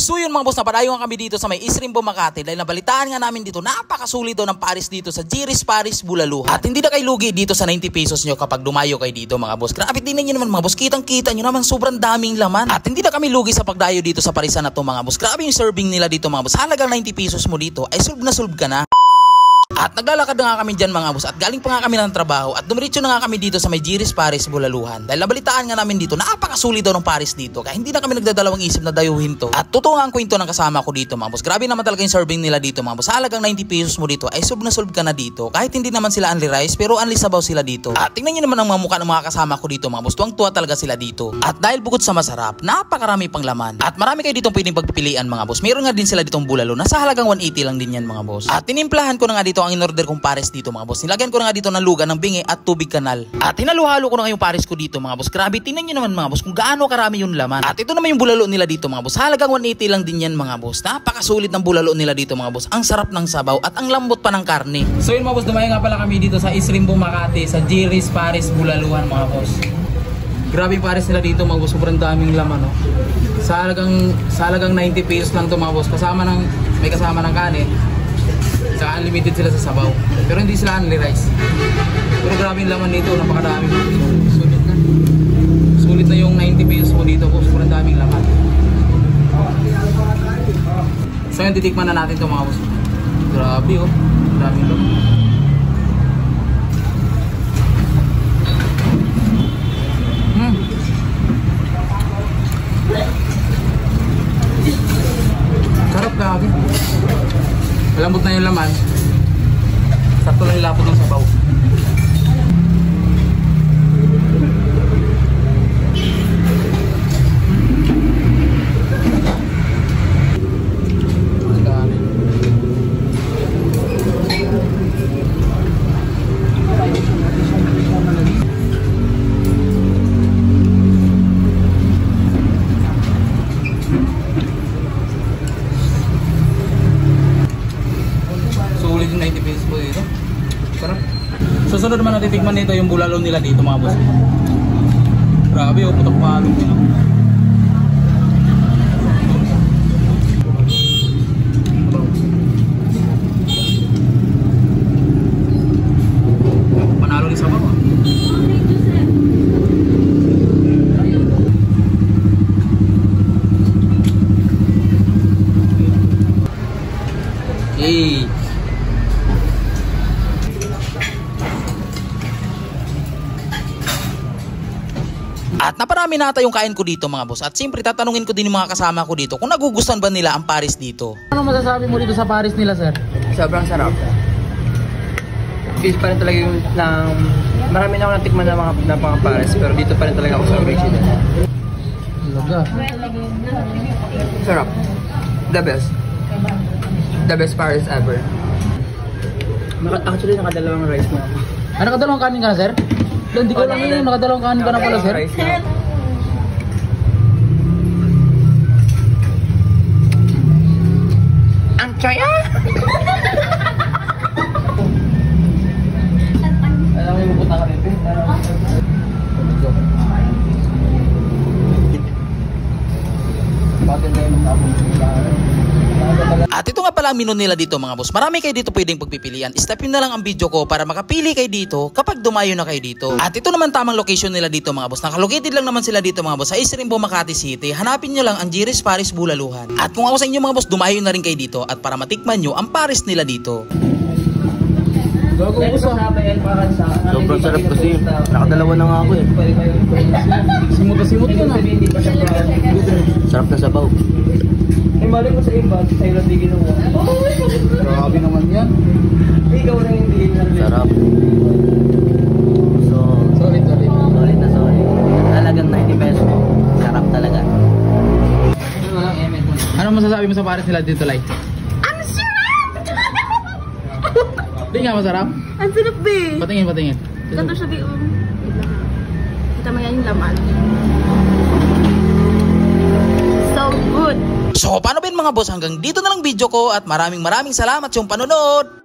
So yun mga boss, napadayo nga kami dito sa may Isrimbo, Makati dahil nabalitaan nga namin dito napakasulit daw ng Paris dito sa Giris Paris Bulaluhan. At hindi na kayo lugi dito sa 90 pesos nyo kapag dumayo kayo dito mga boss. Grabe, tingnan nyo naman mga boss, kitang kita nyo naman sobrang daming laman. At hindi na kami lugi sa pagdayo dito sa Parisan na to mga boss. Grabe yung serving nila dito mga boss. Halagang 90 pesos mo dito ay solve ka na. At naglalakad na nga kami dyan mga boss at galing pa nga kami ng trabaho at dumiretso na nga kami dito sa may Giris Paris Bulaluhan dahil nabalitaan nga namin dito napakasulit daw ng Paris dito kaya hindi na kami nagdadalawang isip na dayuhin to. At totoo nga ang kwento ng kasama ko dito mga boss, grabe naman talaga yung serving nila dito mga boss. Halagang 90 pesos mo dito ay solve ka na dito kahit hindi naman sila only rice pero only sabaw sila dito. At tingnan nyo naman ang mga mukha ng mga kasama ko dito mga boss, tuwang-tuwa talaga sila dito. At dahil bukod sa masarap, napakarami pang laman at marami kayo ditong pwedeng pagpipilian mga boss. Meron nga din sila ditong bulalo na sa halagang 180 lang din yan mga boss. At tinimplahan ko na nga dito ang in-order kong Paris dito mga boss. Nilagyan ko na nga dito ng luga ng bingi at tubig kanal. At hinaluhalo ko na nga yung Paris ko dito mga boss. Grabe, tingnan nyo naman mga boss kung gaano karami yung laman. At ito naman yung bulalo nila dito mga boss. Halagang 180 lang din yan mga boss. Napakasulit ng bulalo nila dito mga boss. Ang sarap ng sabaw at ang lambot pa ng karne. So yun mga boss, dumayo nga pala kami dito sa Isrimbo, Makati sa Giris Paris Bulaluhan mga boss. Grabe yung Paris nila dito mga boss. Sobrang daming laman no. Sa halagang 90 pesos lang to mga boss. May kasama ng kanin. Saka unlimited sila sa sabaw. Pero hindi sila only rice. Pero grabe yung laman dito, napakadami. Sulit na yung 90 pesos mo dito, boss. Sobrang daming laman. So yun, titikman na natin ito mga boss. Grabe oh. Daming laman. Sarap grabe. Malambot na yung laman. Sakto lang yung lapot ng sabaw. Sulit yung 90 pesos po dito. Sarap. Susunod naman natin tikman nito yung bulalo nila dito mga boss. Grabe oh, putok-palong nila. Panalo ni sabaw ah. Hey. At naparami na ata yung kain ko dito mga boss. At siyempre tatanungin ko din yung mga kasama ko dito kung nagugustuhan ba nila ang Paris dito. Ano masasabi mo dito sa Paris nila sir? Sobrang sarap. Fish pa rin talaga yung marami na ako natikman na mga Paris pero dito pa rin talaga ako sa original. Sarap. The best. The best Paris ever. Actually nakadalawang rice na ako. Ano nakadalawang kanin ka na sir? Hindi ko lang yun, nakadalawang kanin ka na pala sir. Ang chaya! Alam mo yung pupunta ka rito? At ito nga pala ang menu nila dito mga boss. Marami kayo dito pwedeng pagpipilian. Stop na lang ang video ko para makapili kayo dito kapag dumayo na kayo dito. At ito naman tamang location nila dito mga boss. Nakalocated lang naman sila dito mga boss sa Isrimbo, Makati City. Hanapin nyo lang ang Giris Paris Bulaluhan. At kung ako sa inyo mga boss, dumayo na rin kayo dito at para matikman nyo ang Paris nila dito. Sobrang sarap kasi nakadalawa na nga ako eh. Simot ko na. Sarap na sabaw. Eh, mali ko sa iba, sa'yo lang di ginawa. Grabe naman yan. Ikaw lang hindi ginawa. Sarap. So, Solid. solid na solid. Talagang 90 pesos. Sarap talaga. Ano masasabi mo sa Paris nila dito, Lai? Ang sarap! Di nga masarap? Ang sarap be! Patingin. Ganto siya be. Kita mo yan yung laman. So good! So paano ba yun mga boss, hanggang dito na lang video ko at maraming salamat sa panonood.